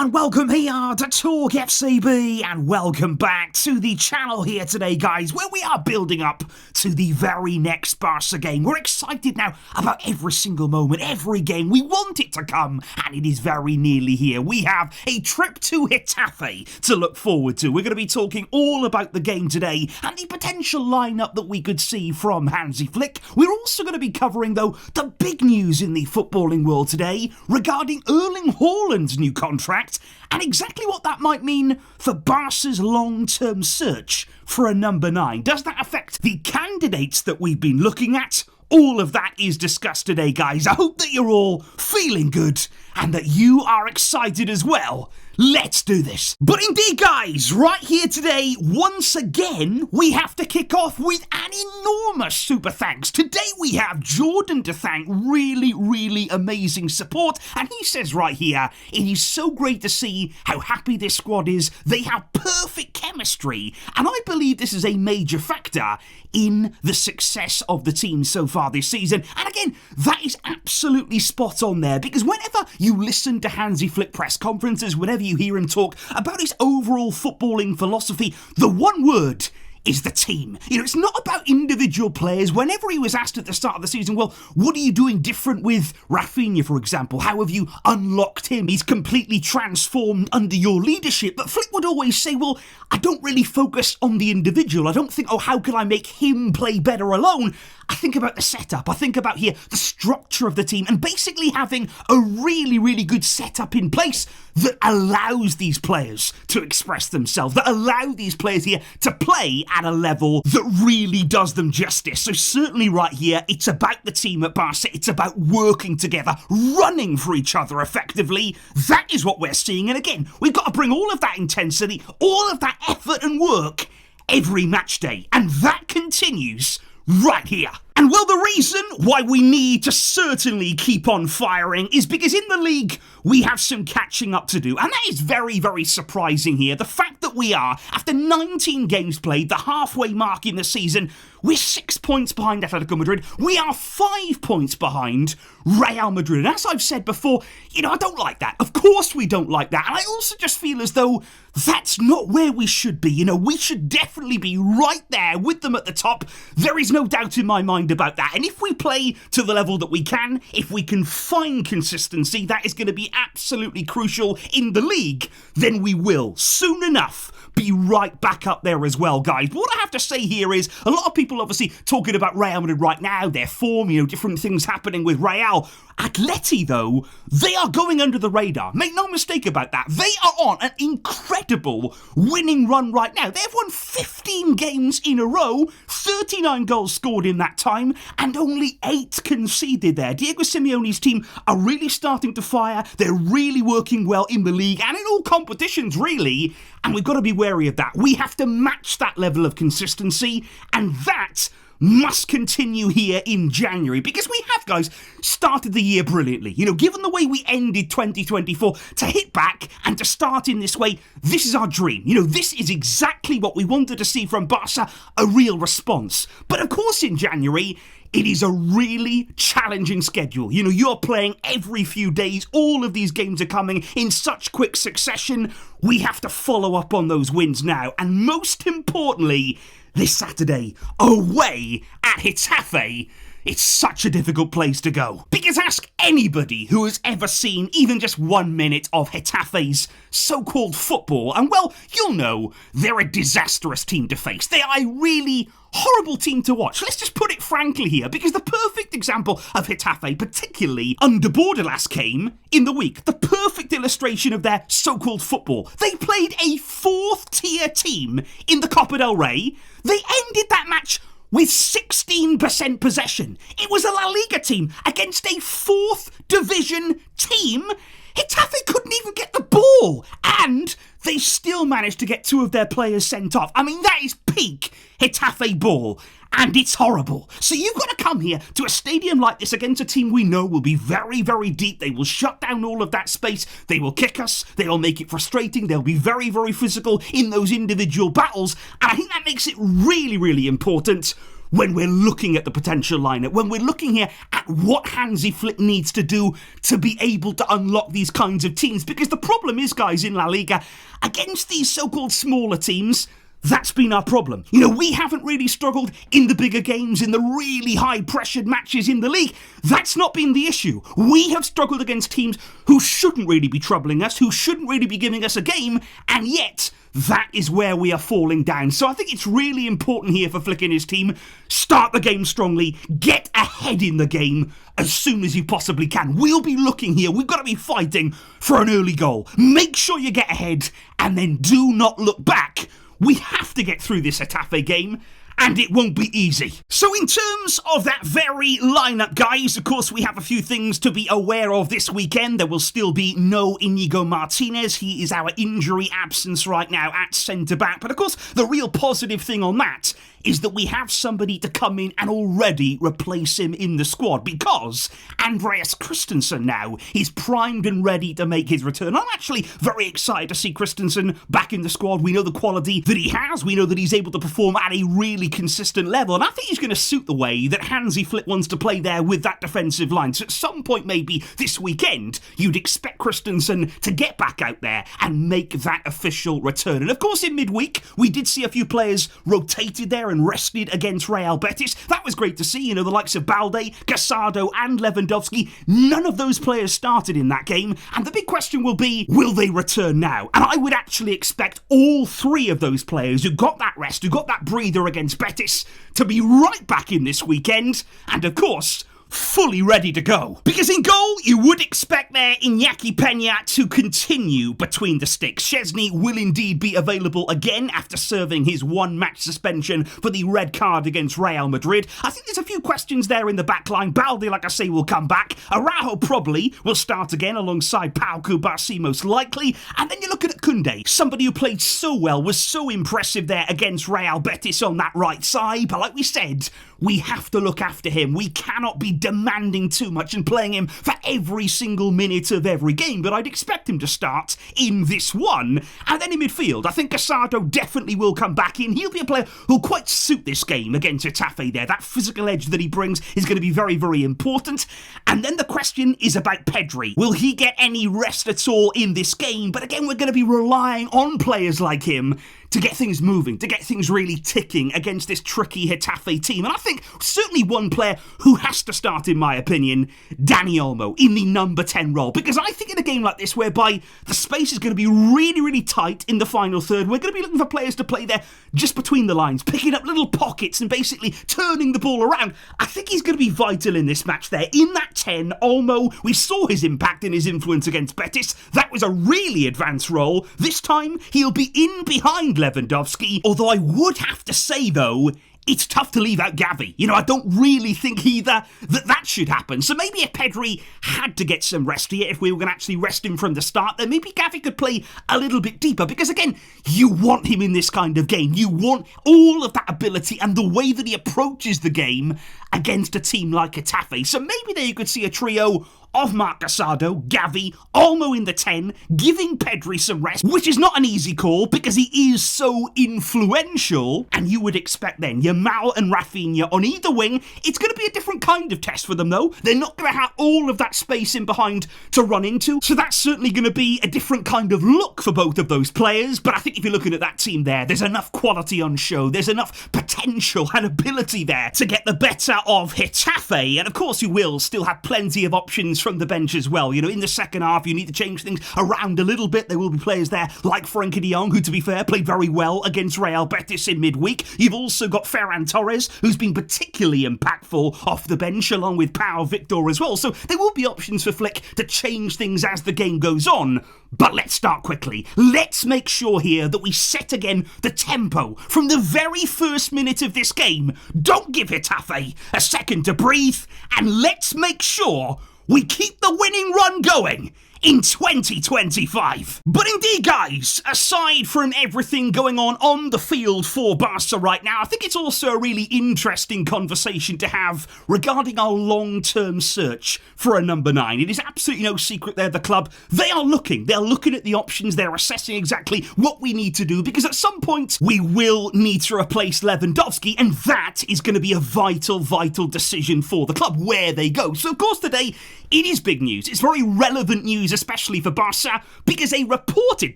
and welcome here to TalkFCB, and welcome back to the channel here today, guys, where we are building up to the very next Barca game. We're excited now about every single moment, every game. We want it to come, and it is very nearly here. We have a trip to Getafe to look forward to. We're going to be talking all about the game today and the potential lineup that we could see from Hansi Flick. We're also going to be covering, though, the big news in the footballing world today regarding Haaland's new contract and exactly what that might mean for Barca's long-term search for a number 9. Does that affect the candidates that we've been looking at? All of that is discussed today, guys. I hope that you're all feeling good and that you are excited as well. Let's do this. But indeed, guys, right here today, once again, we have to kick off with an enormous super thanks. Today we have Jordan to thank. Really amazing support. And he says right here, it is so great to see how happy this squad is. They have perfect chemistry. And I believe this is a major factor in the success of the team so far this season. And again, that is absolutely spot on there, because whenever you listen to Hansi Flick press conferences, whenever you hear him talk about his overall footballing philosophy, the one word is the team. You know, it's not about individual players. Whenever he was asked at the start of the season, well, what are you doing different with Raphinha, for example? How have you unlocked him? He's completely transformed under your leadership. But Flick would always say, well, I don't really focus on the individual. I don't think, oh, how can I make him play better alone? I think about the setup. I think about here the structure of the team and basically having a really good setup in place that allows these players to express themselves, that allow these players here to play at a level that really does them justice. So certainly right here, it's about the team at Barca. It's about working together, running for each other effectively. That is what we're seeing. And again, we've got to bring all of that intensity, all of that effort and work every match day. And that continues right here. And well, the reason why we need to certainly keep on firing is because in the league, we have some catching up to do. And that is very surprising here. The fact that we are, after 19 games played, the halfway mark in the season, we're 6 points behind Atletico Madrid. We are 5 points behind Real Madrid. And as I've said before, you know, I don't like that. Of course we don't like that. And I also just feel as though that's not where we should be. You know, we should definitely be right there with them at the top. There is no doubt in my mind about that. And if we play to the level that we can, if we can find consistency, that is going to be absolutely crucial in the league, then we will soon enough be right back up there as well, guys. But what I have to say here is a lot of people obviously talking about Real Madrid right now, their form, you know, different things happening with Real. Atleti, though, they are going under the radar. Make no mistake about that. They are on an incredible winning run right now. They've won 15 games in a row, 39 goals scored in that time, and only 8 conceded there. Diego Simeone's team are really starting to fire. They're really working well in the league and in all competitions, really. And we've got to be wary of that. We have to match that level of consistency, and that must continue here in January, because we have, guys, started the year brilliantly. You know, given the way we ended 2024, to hit back and to start in this way, this is our dream. You know, this is exactly what we wanted to see from Barca, a real response. But of course, in January, it is a really challenging schedule. You know, you're playing every few days. All of these games are coming in such quick succession. We have to follow up on those wins now. And most importantly, this Saturday, away at Getafe. It's such a difficult place to go. Because ask anybody who has ever seen even just 1 minute of Getafe's so-called football, and well, you'll know they're a disastrous team to face. They are a really horrible team to watch. Let's just put it frankly here, because the perfect example of Getafe, particularly under Bordalas, came in the week. The perfect illustration of their so-called football. They played a 4th-tier team in the Copa del Rey. They ended that match with 16% possession. It was a La Liga team against a 4th division team. Getafe couldn't even get the ball, and they still managed to get 2 of their players sent off. I mean, that is peak Getafe ball, and it's horrible. So you've got to come here to a stadium like this against a team we know will be very deep. They will shut down all of that space. They will kick us. They'll make it frustrating. They'll be very physical in those individual battles. And I think that makes it really important when we're looking at the potential lineup, when we're looking here at what Hansi Flick needs to do to be able to unlock these kinds of teams. Because the problem is, guys, in La Liga, against these so-called smaller teams, that's been our problem. We haven't really struggled in the bigger games, in the really high-pressured matches in the league. That's not been the issue. We have struggled against teams who shouldn't really be troubling us, who shouldn't really be giving us a game, and yet that is where we are falling down. So I think it's really important here for Flick and his team. Start the game strongly, get ahead in the game as soon as you possibly can. We'll be looking here, we've got to be fighting for an early goal. Make sure you get ahead, and then do not look back. We have to get through this Getafe game, and it won't be easy. So in terms of that very lineup, guys, of course, we have a few things to be aware of this weekend. There will still be no Inigo Martinez. He is our injury absence right now at centre-back. But of course, the real positive thing on that is that we have somebody to come in and already replace him in the squad, because Andreas Christensen now is primed and ready to make his return. I'm actually very excited to see Christensen back in the squad. We know the quality that he has. We know that he's able to perform at a really consistent level, and I think he's going to suit the way that Hansi Flick wants to play there with that defensive line. So at some point, maybe this weekend, you'd expect Christensen to get back out there and make that official return. And of course, in midweek, we did see a few players rotated there and rested against Real Betis. That was great to see. The likes of Balde, Casado and Lewandowski, none of those players started in that game, and the big question will be, will they return now? And I would actually expect all three of those players who got that rest, who got that breather against Betis, to be right back in this weekend, and of course, fully ready to go. Because in goal, you would expect there Iñaki Peña to continue between the sticks. Szczesny will indeed be available again after serving his one-match suspension for the red card against Real Madrid. I think there's a few questions there in the back line. Balde, like I say, will come back. Araujo probably will start again alongside Pau Cubarsí most likely. And then you're looking at Kounde, somebody who played so well, was so impressive there against Real Betis on that right side. But like we said, we have to look after him. We cannot be demanding too much and playing him for every single minute of every game, but I'd expect him to start in this one. And then in midfield, I think Casado definitely will come back in. He'll be a player who'll quite suit this game against Getafe there. That physical edge that he brings is going to be very, very important. And then the question is about Pedri. Will he get any rest at all in this game? But again, we're going to be relying on players like him to get things moving, to get things really ticking against this tricky Getafe team. And I think certainly one player who has to start, in my opinion, Dani Olmo in the number 10 role. Because I think in a game like this, whereby the space is going to be really, really tight in the final third, we're going to be looking for players to play there just between the lines, picking up little pockets and basically turning the ball around. I think he's going to be vital in this match there. In that 10, Olmo, we saw his impact and his influence against Betis. That was a really advanced role. This time, he'll be in behind Lewandowski, although I would have to say, though, it's tough to leave out Gavi. I don't really think either that should happen. So maybe if Pedri had to get some rest here, if we were going to actually rest him from the start, then maybe Gavi could play a little bit deeper. Because again, you want him in this kind of game. You want all of that ability and the way that he approaches the game against a team like Getafe. So maybe there you could see a trio of Marc Casado, Gavi, Olmo in the 10, giving Pedri some rest, which is not an easy call because he is so influential, and you would expect then Yamal and Raphinha on either wing. It's going to be a different kind of test for them though. They're not going to have all of that space in behind to run into, so that's certainly going to be a different kind of look for both of those players. But I think if you're looking at that team there's enough quality on show, there's enough potential and ability there to get the better of Getafe, and of course you will still have plenty of options from the bench as well. In the second half, you need to change things around a little bit. There will be players there like Frenkie de Jong, who, to be fair, played very well against Real Betis in midweek. You've also got Ferran Torres, who's been particularly impactful off the bench, along with Pau Victor as well. So there will be options for Flick to change things as the game goes on. But let's start quickly. Let's make sure here that we set again the tempo from the very first minute of this game. Don't give Getafe a second to breathe, and let's make sure we keep the winning run going in 2025. But indeed, guys, aside from everything going on the field for Barca right now, I think it's also a really interesting conversation to have regarding our long-term search for a number 9. It is absolutely no secret they're the club. They're looking at the options, they're assessing exactly what we need to do, because at some point we will need to replace Lewandowski, and that is going to be a vital decision for the club, where they go. So of course today, it is big news. It's very relevant news, especially for Barca, because a reported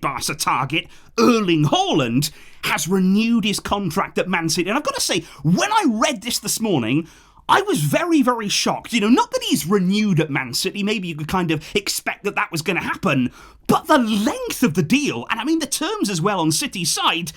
Barca target, Erling Haaland, has renewed his contract at Man City. And I've got to say, when I read this morning, I was very shocked. Not that he's renewed at Man City, maybe you could kind of expect that was going to happen, but the length of the deal, and I mean the terms as well on City's side,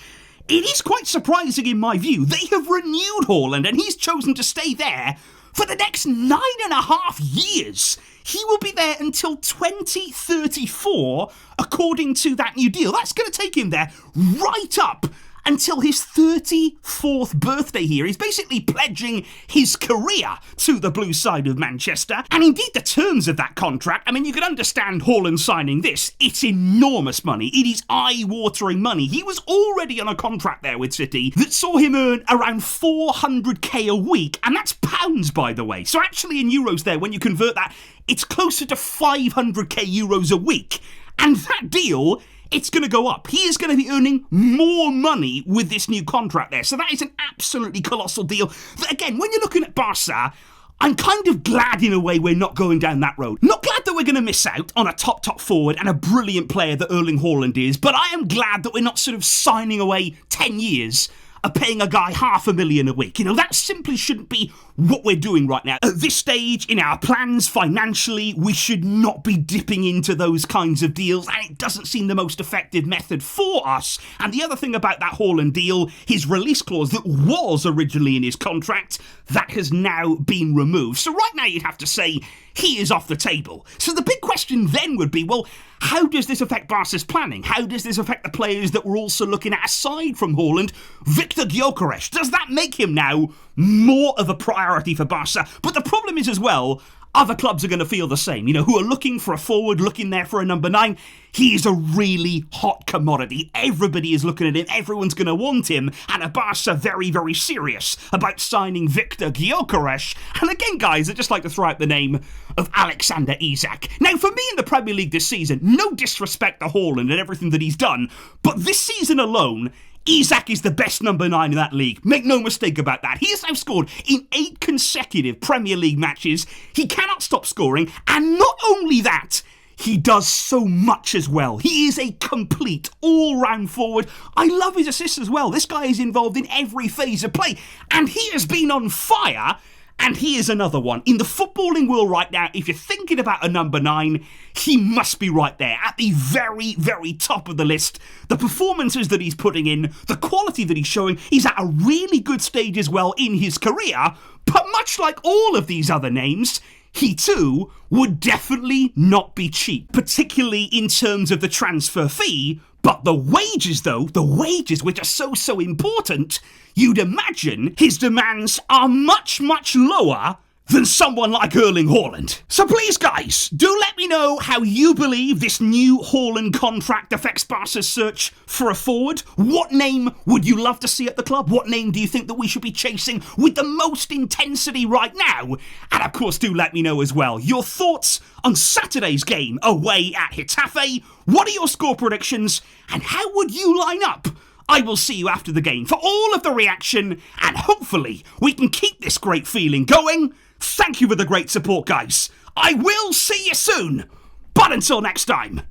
it is quite surprising in my view. They have renewed Haaland, and he's chosen to stay there for the next 9.5 years. He will be there until 2034, according to that new deal. That's going to take him there right up until his 34th birthday here. He's basically pledging his career to the blue side of Manchester. And indeed, the terms of that contract, I mean, you can understand Haaland signing this. It's enormous money. It is eye-watering money. He was already on a contract there with City that saw him earn around 400k a week. And that's pounds, by the way. So actually in euros there, when you convert that, it's closer to 500k euros a week. And that deal, it's going to go up. He is going to be earning more money with this new contract there. So that is an absolutely colossal deal. Again, when you're looking at Barca, I'm kind of glad in a way we're not going down that road. Not glad that we're going to miss out on a top forward and a brilliant player that Erling Haaland is, but I am glad that we're not sort of signing away 10 years of paying a guy $500,000 a week. That simply shouldn't be what we're doing right now. At this stage in our plans financially, we should not be dipping into those kinds of deals, and it doesn't seem the most effective method for us. And the other thing about that Haaland deal, his release clause that was originally in his contract, that has now been removed. So right now you'd have to say he is off the table. So the big question then would be, well, how does this affect Barca's planning? How does this affect the players that we're also looking at aside from Haaland? Victor Gyökeres, does that make him now more of a priority for Barca? But the problem is as well, other clubs are going to feel the same, who are looking for a forward, looking there for a number 9. He is a really hot commodity. Everybody is looking at him. Everyone's going to want him. And at Barca, very serious about signing Victor Gyökeres. And again, guys, I'd just like to throw out the name of Alexander Isak. Now, for me in the Premier League this season, no disrespect to Haaland and everything that he's done, but this season alone, Isak is the best number 9 in that league. Make no mistake about that. He has now scored in 8 consecutive Premier League matches. He cannot stop scoring. And not only that, he does so much as well. He is a complete all-round forward. I love his assists as well. This guy is involved in every phase of play. And he has been on fire. And he is another one. In the footballing world right now, if you're thinking about a number 9, he must be right there at the very top of the list. The performances that he's putting in, the quality that he's showing, he's at a really good stage as well in his career. But much like all of these other names, he too would definitely not be cheap, particularly in terms of the transfer fee. But the wages, though, the wages, which are so important, you'd imagine his demands are much lower than someone like Erling Haaland. So please, guys, do let me know how you believe this new Haaland contract affects Barca's search for a forward. What name would you love to see at the club? What name do you think that we should be chasing with the most intensity right now? And of course, do let me know as well your thoughts on Saturday's game away at Getafe. What are your score predictions? And how would you line up? I will see you after the game for all of the reaction, and hopefully we can keep this great feeling going. Thank you for the great support, guys. I will see you soon. But until next time,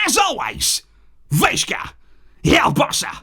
as always, Vejka, El Barça.